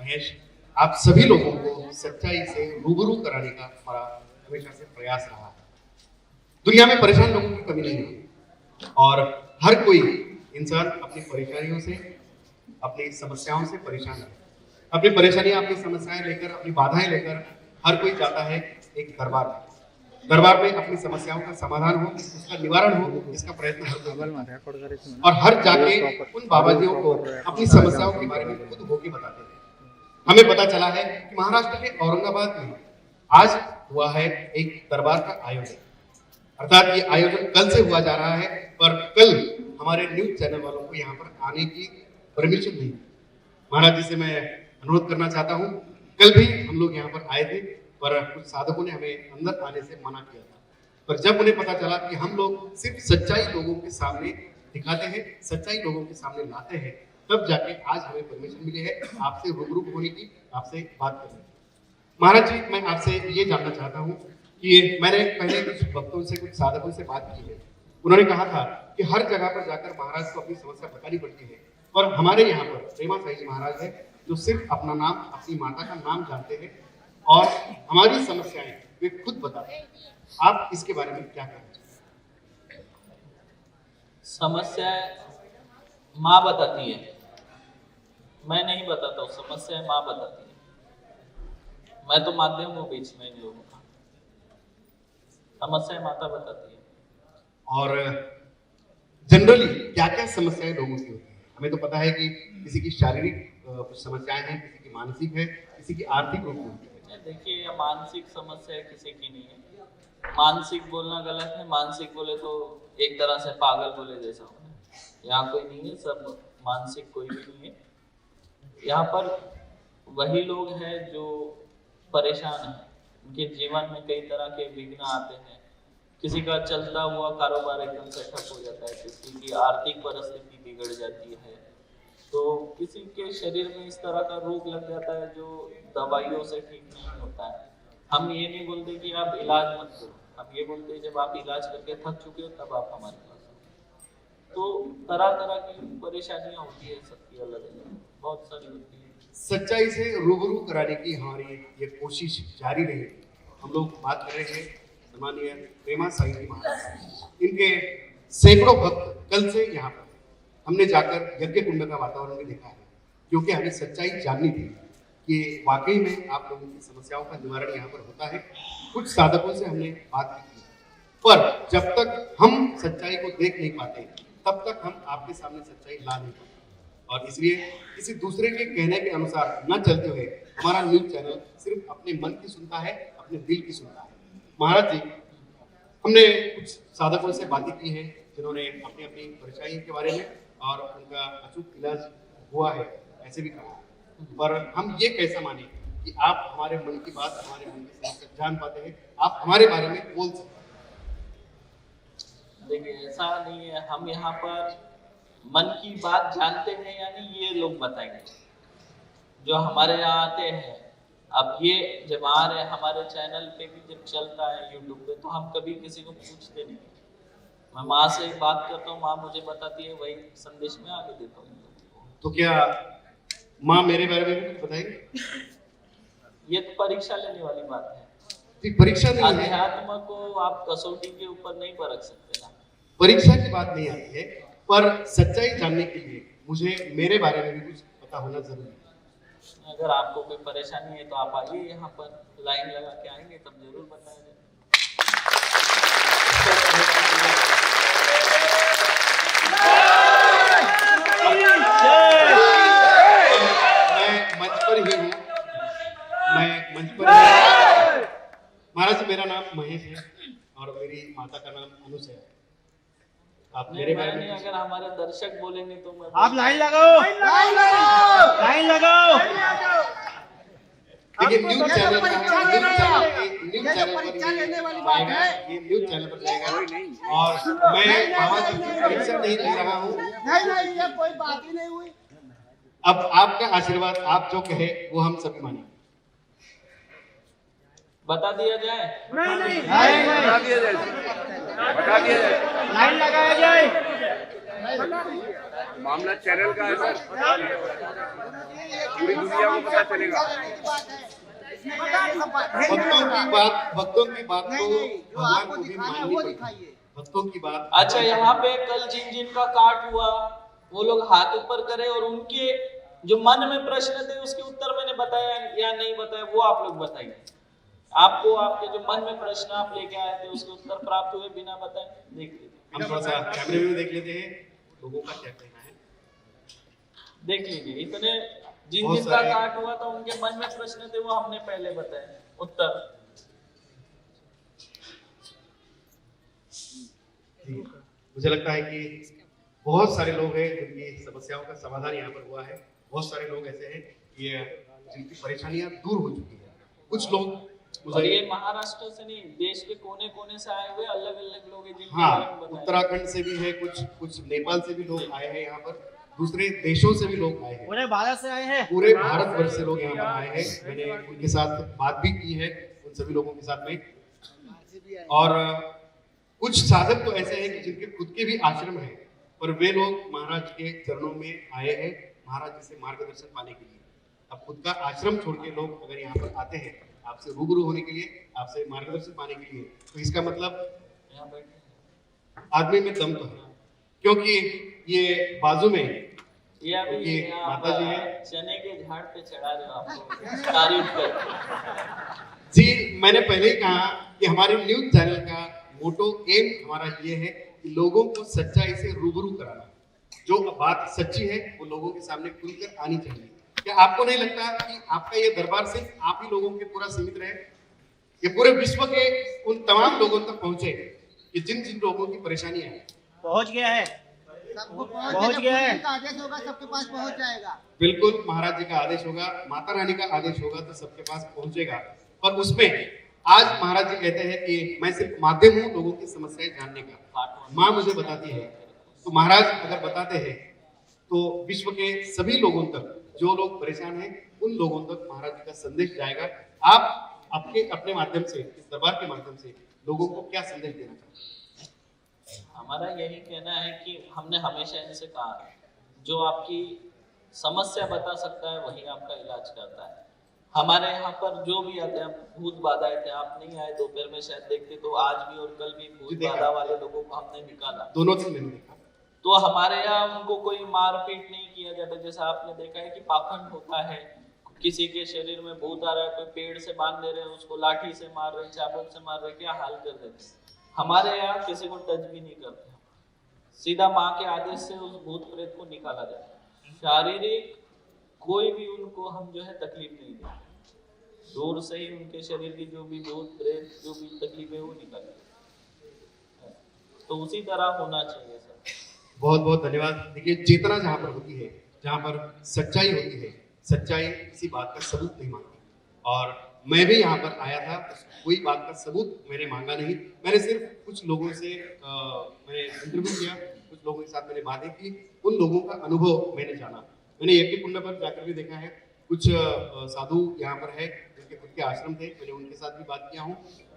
महेश, आप सभी लोगों को सच्चाई से रूबरू कराने का हमारा हमेशा से प्रयास रहा है। दुनिया में परेशान लोगों की कमी नहीं है और हर कोई इंसान अपनी परेशानियों से, अपनी समस्याओं से परेशान है। अपनी परेशानियां, अपनी समस्याएं लेकर, अपनी बाधाएं लेकर हर कोई जाता है एक दरबार में। दरबार में अपनी समस्याओं का समाधान हो, उसका निवारण हो, इसका प्रयत्न हर कोई और हर जाके उन बाबाजियों को अपनी समस्याओं के बारे में खुद होके बताते हैं। हमें पता चला है कि महाराष्ट्र के औरंगाबाद में आज हुआ है एक दरबार का आयोजन। अर्थात ये आयोजन कल से हुआ जा रहा है, पर कल हमारे न्यूज चैनल वालों को यहाँ पर आने की परमिशन नहीं। महाराज जी से मैं अनुरोध करना चाहता हूँ, कल भी हम लोग यहाँ पर आए थे, पर कुछ साधकों ने हमें अंदर आने से मना किया था। पर जब उन्हें पता चला कि हम लोग सिर्फ सच्चाई लोगों के सामने दिखाते हैं, सच्चाई लोगों के सामने लाते हैं, तब जाके आज हमें परमिशन मिली है आपसे रूबरू होने की, आपसे बात करने की। महाराज जी, मैं आपसे ये जानना चाहता हूँ कि मैंने पहले कुछ भक्तों से, कुछ साधकों से बात की है। उन्होंने कहा था कि हर जगह पर जाकर महाराज को अपनी समस्या बतानी पड़ती है, और हमारे यहाँ पर प्रेमा साई जी महाराज है जो सिर्फ अपना नाम, अपनी माता का नाम जानते हैं और हमारी समस्याएं वे खुद बताते हैं। आप इसके बारे में क्या कहना चाहते हैं? समस्याएं माँ बताती है, मैं नहीं बताता हूँ। समस्याएं माँ बताती है, मैं तो माध्यम हूँ बीच में इन लोगों का। समस्याएं माता बताती है। और जनरली क्या क्या समस्याएं लोगों की होती है? हमें तो पता है कि किसी की शारीरिक कुछ समस्याएं हैं, किसी की मानसिक है, किसी की आर्थिक रूप में होती है। देखिए, मानसिक समस्या किसी की नहीं है। मानसिक बोलना गलत है। मानसिक बोले तो एक तरह से पागल बोले जैसा हो। यहाँ कोई नहीं है, सब मानसिक कोई भी नहीं है। यहाँ पर वही लोग हैं जो परेशान हैं, उनके जीवन में कई तरह के विघ्न आते हैं। किसी का चलता हुआ कारोबार एकदम से ठप हो जाता है, किसी की आर्थिक परिस्थिति बिगड़ जाती है, तो किसी के शरीर में इस तरह का रोग लग जाता है जो दवाइयों से ठीक नहीं होता है। हम ये नहीं बोलते कि आप इलाज मत करो, हम ये बोलते हैं जब आप इलाज करके थक चुके हो तब आप हमारे पास आओ। तो तरह तरह की परेशानियां होती है, सबकी अलग अलग बहुत सारी होती है। सच्चाई से रूबरू कराने की हमारी ये कोशिश जारी रहेगी। हम लोग बात कर रहे हैं सम्मानीय प्रेमा साई जी महाराज। इनके सैकड़ों भक्त कल से यहाँ पर हमने जाकर यज्ञ कुंड का वातावरण भी देखा है, क्योंकि हमें सच्चाई जाननी थी कि वाकई में आप लोगों की समस्याओं का निवारण यहाँ पर होता है। कुछ साधकों से हमने बात की, पर जब तक हम सच्चाई को देख नहीं पाते तब तक हम आपके सामने सच्चाई ला नहीं पाते। और इसलिए किसी दूसरे के कहने के अनुसार न चलते हुए हमारा न्यूज चैनल सिर्फ अपने मन की सुनता है, अपने दिल की सुनता है। महाराज जी, हमने कुछ साधकों से बातें की है जिन्होंने अपनी अपनी परेशानी के बारे में और उनका अचूक इलाज हुआ है ऐसे भी कहा, पर हम ये कैसा माने कि आप हमारे मन की बात, हमारे मन की समस्या जान पाते हैं, आप हमारे बारे में बोल सकते हैं? देखिए, ऐसा नहीं है। हम यहाँ पर मन की बात जानते हैं यानी ये लोग बताएंगे जो हमारे यहाँ आते हैं। अब ये जब आ रहे हैं हमारे चैनल पे भी, जब चलता है यूट्यूब पे, तो हम कभी किसी को पूछते नहीं। मैं माँ से बात करता हूँ, माँ मुझे बताती है, वही संदेश में आगे देता हूँ। तो क्या माँ मेरे बारे में भी कुछ बताएगी? ये तो परीक्षा लेने वाली बात है। परीक्षा नहीं है, अध्यात्म को आप कसौटी के ऊपर नहीं परख सकते ना। परीक्षा की बात नहीं आती है, पर सच्चाई जानने के लिए मुझे मेरे बारे में भी कुछ पता होना जरूरी है। अगर आपको कोई परेशानी है तो आप आइए, यहाँ पर लाइन लगा के आएंगे तब जरूर बताया जाए। मैं मंच पर ही हूँ, मैं मंच पर ही। महाराज, मेरा नाम महेश है और मेरी माता का नाम अनुसया है। आप मेरे बारे में अगर हमारे दर्शक बोलेंगे तो मैं आप लाइन लगाओ, लाइन लगाओ। देखिए, न्यूज चैनल पर जाएगा और मैं बाबा जी की परीक्षा नहीं ले रहा हूँ। नहीं, ये कोई बात ही नहीं हुई। अब आपका आशीर्वाद, आप जो कहे वो हम सभी मानेंगे। बता दिया जाए? नहीं, बता दिया जाए, लाइन लगाया जाए। मामला चैनल का है सर, पूरी दुनिया को पता चलेगा। भक्तों की बात तो भगवान को भी माननी पड़ेगी। भक्तों की बात। अच्छा, यहाँ पे कल जिन जिन का काट हुआ वो लोग हाथ ऊपर करे और उनके जो मन में प्रश्न थे उसके उत्तर मैंने बताया या नहीं बताया, वो आप लोग बताइए। आपको आपके जो मन में प्रश्न आप लेके आए थे उसके उत्तर प्राप्त हुए बिना बताए? देख लीजिए, हम थोड़ा सा कैमरे में देख लेते हैं लोगों का क्या कहना है। देख लीजिए, इतने जिन जिन का काट हुआ था उनके मन में प्रश्न थे वो हमने पहले बताए उत्तर। मुझे लगता है कि बहुत सारे लोग हैं जिनकी समस्याओं का समाधान यहाँ पर हुआ है। बहुत सारे लोग ऐसे हैं कि जिनकी परेशानियां दूर हो चुकी है। कुछ लोग और ये महाराष्ट्र से नहीं, देश के कोने कोने से आए हुए अलग अलग लोग हैं जिनके हाँ, बारे में बताया। उत्तराखंड से भी है, कुछ नेपाल से भी लोग आए हैं यहाँ पर, दूसरे देशों से भी लोग आए हैं, पूरे भारत से आए हैं, पूरे भारतवर्ष से लोग यहाँ पर आए हैं। मैंने उनके साथ बात भी की है, उन सभी लोगों के साथ में। और कुछ साधक तो ऐसे हैं कि जिनके खुद के भी आश्रम हैं, पर वे लोग महाराज के चरणों में आए हैं महाराज जी से मार्गदर्शन पाने के लिए। अब खुद का आश्रम छोड़ के लोग अगर यहाँ पर आते हैं आपसे रूबरू होने के लिए, आपसे मार्गदर्शन पाने के लिए, तो इसका मतलब आदमी में दम तो है। क्योंकि ये बाजू में ये अभी ये आप माता जी है। चने के झाड़ पे चढ़ा रहे हो आपको तारीफ कर। जी, मैंने पहले ही कहा कि हमारे न्यूज चैनल का मोटो एम हमारा ये है कि लोगों को सच्चाई से रूबरू कराना। जो बात सच्ची है वो लोगों के सामने खुलकर आनी चाहिए। क्या आपको नहीं लगता कि आपका ये दरबार सिर्फ आप ही लोगों के पूरा सीमित रहे? ये पूरे विश्व के उन तमाम लोगों तक पहुंचे कि जिन जिन लोगों की परेशानियां हैं। पहुंच गया है, पहुंच गया है। आदेश होगा सबके पास पहुंच जाएगा। बिल्कुल, महाराज जी का आदेश होगा, माता रानी का आदेश होगा तो सबके पास पहुंचेगा। पर उसमें आज महाराज जी कहते हैं कि मैं सिर्फ माध्यम हूँ लोगों की समस्याएं जानने का। माँ मुझे बताती है, तो महाराज अगर बताते हैं तो विश्व के सभी लोगों तक, जो लोग परेशान हैं उन लोगों तक महाराज जी का संदेश जाएगा। आप अपने माध्यम से, इस दरबार के माध्यम से लोगों को क्या संदेश देना चाहते हैं? हमारा यही कहना है कि हमने हमेशा इनसे कहा है, जो आपकी समस्या बता सकता है वही आपका इलाज करता है। हमारे यहाँ पर जो भी आते हैं, भूत बाधा थे, आप नहीं आए दोपहर में शायद देखते, तो आज भी और कल भी भूत बाधा वाले लोगों को हमने निकाला। दोनों चीज मैंने देखा। तो हमारे यहाँ उनको कोई मारपीट नहीं किया जाता। जैसा आपने देखा है कि पाखंड होता है, किसी के शरीर में भूत आ रहा है, कोई पेड़ से बांध दे रहे हैं, उसको लाठी से मार रहे, चाबुक से मार रहे, क्या हाल कर देते। हमारे यहाँ किसी को टच भी नहीं करते, सीधा माँ के आदेश से उस भूत प्रेत को निकाला जाता है। शारीरिक कोई भी उनको हम जो है तकलीफ नहीं देते, दूर से ही उनके शरीर की जो भी भूत प्रेत जो भी तकलीफ है वो निकालते। तो उसी तरह होना चाहिए सर। बहुत बहुत धन्यवाद। देखिए, चेतना जहाँ पर होती है, जहाँ पर सच्चाई होती है, सच्चाई किसी बात का सबूत नहीं मांगती। और मैं भी यहाँ पर आया था, कोई बात का सबूत मैंने मांगा नहीं। मैंने सिर्फ कुछ लोगों से मैंने इंटरव्यू किया, कुछ लोगों के साथ मैंने बातें की, उन लोगों का अनुभव मैंने जाना। मैंने यज्ञ कुंड पर जाकर भी देखा है, कुछ साधु यहाँ पर है जिनके खुद के आश्रम थे, मैंने उनके साथ भी बात किया हूँ।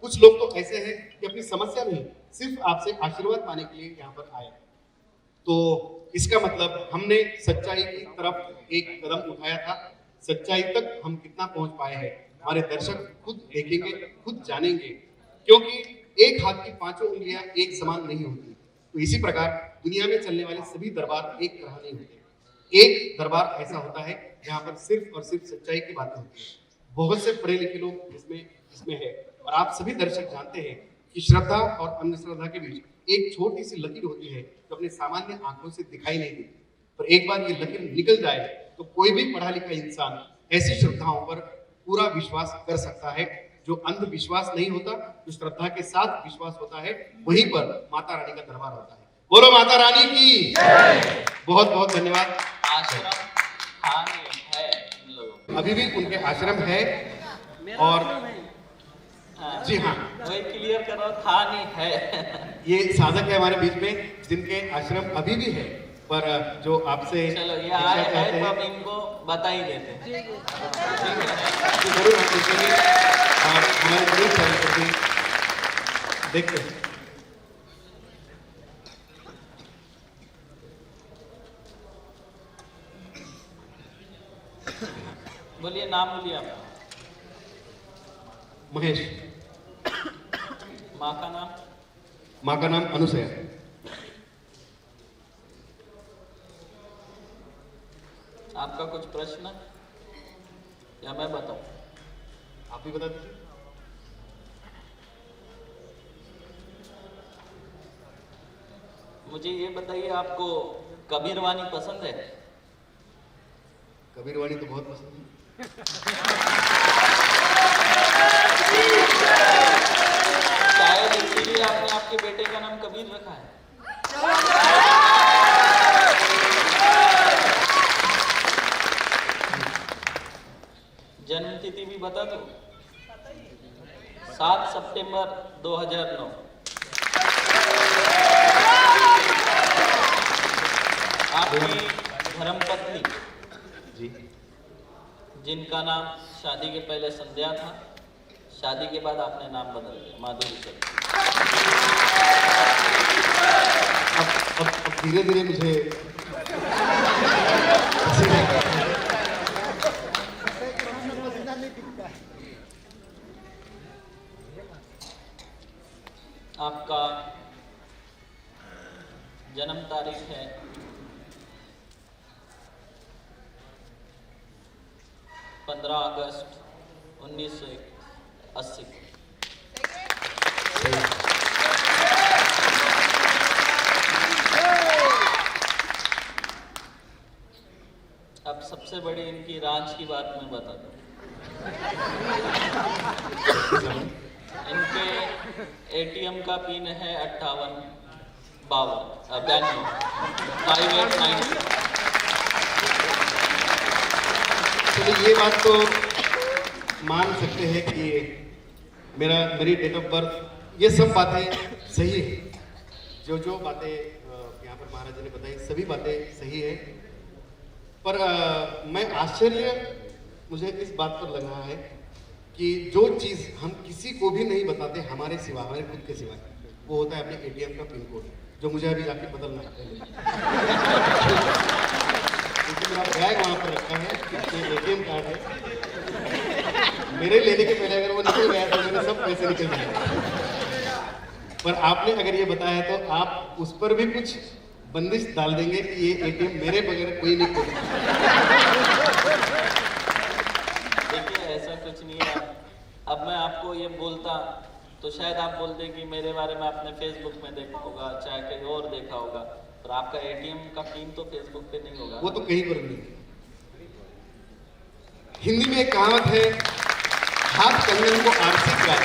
कुछ लोग तो ऐसे हैं कि अपनी समस्या नहीं, सिर्फ आपसे आशीर्वाद पाने के लिए यहाँ पर आए। तो इसका मतलब हमने सच्चाई की तरफ एक कदम उठाया था। सच्चाई तक हम कितना पहुंच पाए हैं हमारे दर्शक खुद देखेंगे, खुद जानेंगे। क्योंकि एक हाथ की पांचों उंगलियां एक समान नहीं होती। तो इसी प्रकार दुनिया में चलने वाले सभी दरबार एक तरह नहीं होते। एक दरबार ऐसा होता है जहाँ पर सिर्फ और सिर्फ सच्चाई की बातें होती है। बहुत से पढ़े लिखे लोग इसमें है। और आप सभी दर्शक जानते हैं कि श्रद्धा और अंधश्रद्धा के बीच एक छोटी सी लकीर होती है जो अपने सामान्य आंखों से दिखाई नहीं देती। पर एक बार ये लकीर निकल जाए तो कोई भी पढ़ा लिखा इंसान ऐसी श्रद्धाओं पर पूरा विश्वास कर सकता है। जो अंधविश्वास नहीं होता, जो श्रद्धा के साथ विश्वास होता है, वहीं पर माता रानी का दरबार होता है। बोलो माता रानी की। बहुत बहुत धन्यवाद। आश्रम हानि है इन लोगों को। अभी भी उनके आश्रम है और जी हाँ, वही क्लियर करो, था नहीं है। ये साधक है हमारे बीच में जिनके आश्रम अभी भी है, पर जो आपसे चलो ये शिक्षा आए चाहते हैं तो हैं, अब इनको बता ही देते हैं। तो जरूर हम देखेंगे और हमारे न्यूज़ चैनल पर भी देखते हैं। बोलिए, नाम बोलिए आपका। महेश। माँ का नाम? माँ का नाम अनुसया। आपका कुछ प्रश्न या मैं बताऊं? आप भी बता दीजिए। मुझे ये बताइए, आपको कबीरवानी पसंद है? कबीरवाणी तो बहुत पसंद है। शायद इसीलिए आपने आपके बेटे का नाम कबीर रखा है। जन्म तिथि भी बता दो। 7 सितंबर 2009। आपकी धर्मपत्नी जी। जिनका नाम शादी के पहले संध्या था, शादी के बाद आपने नाम बदल दिया माधुरी से। अब धीरे धीरे मुझे आपका जन्म तारीख है 15 अगस्त 1980। अब सबसे बड़ी इनकी राज की बात मैं बता दूं। इनके एटीएम का पिन है 5892 चलिए ये बात तो मान सकते हैं कि मेरी डेट ऑफ बर्थ, ये सब बातें सही है। जो बातें यहाँ पर महाराज जी ने बताई सभी बातें सही है। पर मैं आश्चर्य मुझे इस बात पर लग रहा है कि जो चीज़ हम किसी को भी नहीं बताते हमारे सिवा, हमारे खुद के सिवा, वो होता है अपने एटीएम का पिन कोड, जो मुझे अभी जाके बदलना है। क्योंकि मेरा बैग वहाँ पर रखा है, एटीएम कार्ड है, मेरे लेने के पहले अगर वो निकल गया तो मेरे सब पैसे निकल जाएंगे। पर आपने अगर ये बताया तो आप उस पर भी कुछ बंदिश डाल देंगे कि ये एटीएम मेरे बगैर कोई नहीं खोलेगा। देखिए, ऐसा कुछ नहीं है। अब मैं आपको ये बोलता तो शायद आप बोलते कि मेरे बारे में आपने फेसबुक में देखा होगा, चाहे कहीं और देखा होगा, पर आपका एटीएम का पिन तो फेसबुक पे नहीं होगा। वो तो कहीं पर नहीं। हिंदी में एक कहावत है, हाथ कंगन को आरसी किया,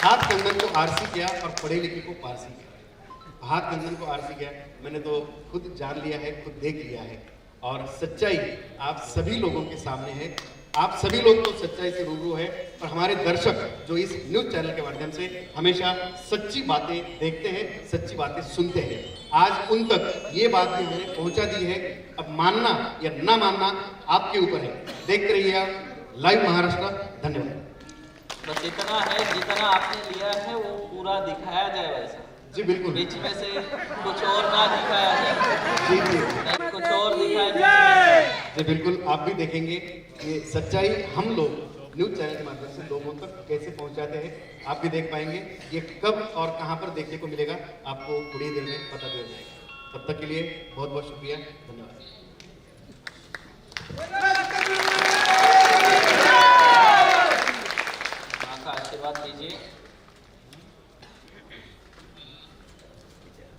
हाथ कंगन को आरसी किया और पढ़े लिखे को पारसी किया। हाथ कंगन को आरसी किया, मैंने तो खुद जान लिया है, खुद देख लिया है, और सच्चाई आप सभी लोगों के सामने है। आप सभी लोग तो सच्चाई से रूबरू है, और हमारे दर्शक जो इस न्यूज चैनल के माध्यम से हमेशा सच्ची बातें देखते हैं, सच्ची बातें सुनते हैं, आज उन तक ये बात भी मैंने पहुंचा दी है। अब मानना या ना मानना आपके ऊपर है। देखते रहिए लाइव महाराष्ट्र। धन्यवाद। बस इतना है, जितना आपने लिया है वो पूरा दिखाया जाए वैसा। जी बिल्कुल। बीच में से कुछ और ना दिखाया जाए। जी जी नहीं, कुछ और दिखाया जाए। जी बिल्कुल, आप भी देखेंगे ये सच्चाई हम लोग न्यूज चैनल के माध्यम से लोगों तक कैसे पहुंचाते हैं, आप भी देख पाएंगे। ये कब और कहां पर देखने को मिलेगा आपको थोड़ी देर में पता चल जाएगा। तब तक के लिए बहुत बहुत शुक्रिया, धन्यवाद। माँ का आशीर्वाद दीजिए।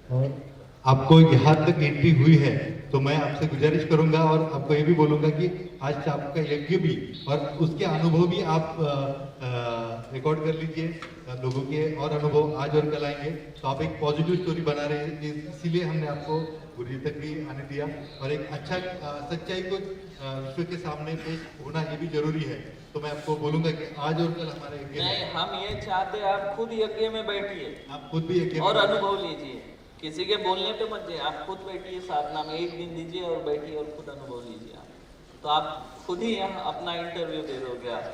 और आपको यहाँ तक एंट्री हुई है तो मैं आपसे गुजारिश करूंगा और आपको ये भी बोलूंगा कि आज आपका यज्ञ भी और उसके अनुभव भी आप रिकॉर्ड कर लीजिए। लोगों के और अनुभव आज और कल आएंगे, तो आप एक पॉजिटिव स्टोरी बना रहे हैं, इसीलिए हमने आपको गुरु जी तक भी आने दिया। और एक अच्छा सच्चाई को विश्व के सामने पेश होना ये भी जरूरी है। तो मैं आपको बोलूंगा कि आज और कल हमारे यज्ञ नहीं, हम ये चाहते हैं आप खुद यज्ञ में बैठिए, आप खुद भी यज्ञ और अनुभव लीजिए। किसी के बोलने पे मत जाइए, आप खुद बैठिए साधना में, एक दिन दीजिए और बैठिए और खुद अनुभव लीजिए। आप तो आप खुद ही यहाँ अपना इंटरव्यू दे दोगे आप।